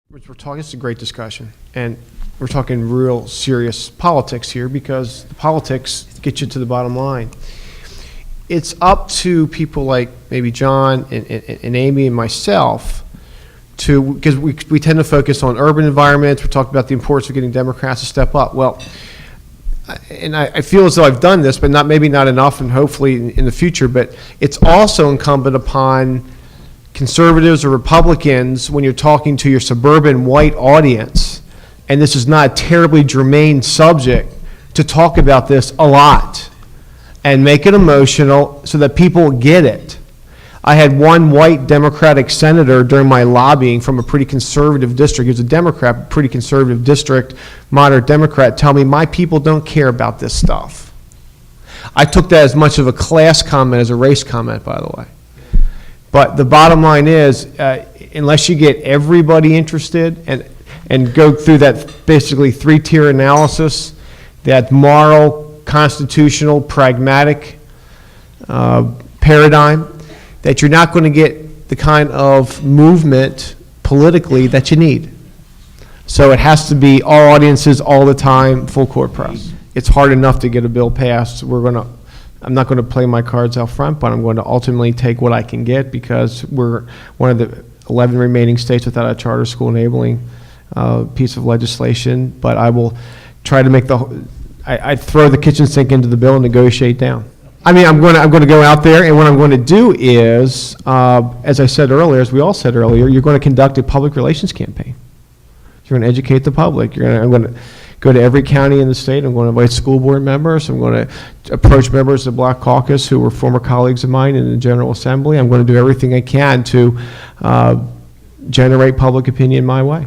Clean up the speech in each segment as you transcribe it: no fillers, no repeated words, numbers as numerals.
We're talking, it's a great discussion, and we're talking real serious politics here because the politics get you to the bottom line. It's up to people like maybe John and Amy and myself to, because we tend to focus on urban environments, we're talking about the importance of getting Democrats to step up. Well, and I feel as though I've done this, but maybe not enough, and hopefully in the future, but it's also incumbent upon conservatives or Republicans when you're talking to your suburban white audience, and this is not a terribly germane subject, to talk about this a lot and make it emotional so that people get it. I had one white Democratic senator during my lobbying from a pretty conservative district. He was a Democrat, pretty conservative district, moderate Democrat, tell me my people don't care about this stuff. I took that as much of a class comment as a race comment, by the way. But the bottom line is, unless you get everybody interested and go through that basically three-tier analysis, that moral, constitutional, pragmatic paradigm, that you're not going to get the kind of movement politically that you need. So it has to be all audiences all the time, full court press. It's hard enough to get a bill passed. I'm not going to play my cards out front, but I'm going to ultimately take what I can get because we're one of the 11 remaining states without a charter school enabling piece of legislation. But I will try to make I'd throw the kitchen sink into the bill and negotiate down. I mean, I'm going to go out there, and what I'm going to do is, as I said earlier, as we all said earlier, you're going to conduct a public relations campaign. You're going to educate the public. I'm going to go to every county in the state. I'm going to invite school board members. I'm going to approach members of the Black Caucus who were former colleagues of mine in the General Assembly. I'm going to do everything I can to generate public opinion my way.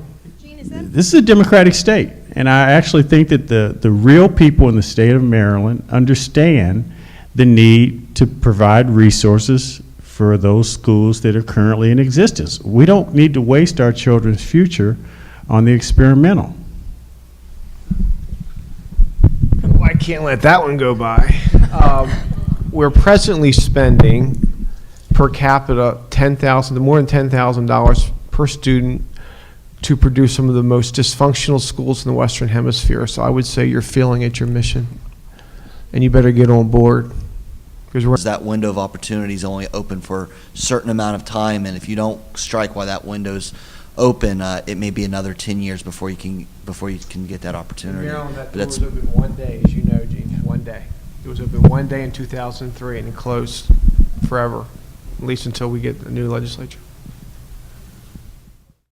This is a democratic state, and I actually think that the real people in the state of Maryland understand the need to provide resources for those schools that are currently in existence. We don't need to waste our children's future on the experimental. I can't let that one go by. We're presently spending per capita more than $10,000 per student to produce some of the most dysfunctional schools in the Western Hemisphere. So I would say you're failing at your mission, and you better get on board. Because that window of opportunity is only open for a certain amount of time, and if you don't strike while that window's open, it may be another 10 years before you can get that opportunity. Maryland, that door was open one day, as you know, Gene. One day. It was open one day in 2003, and it closed forever, at least until we get a new legislature.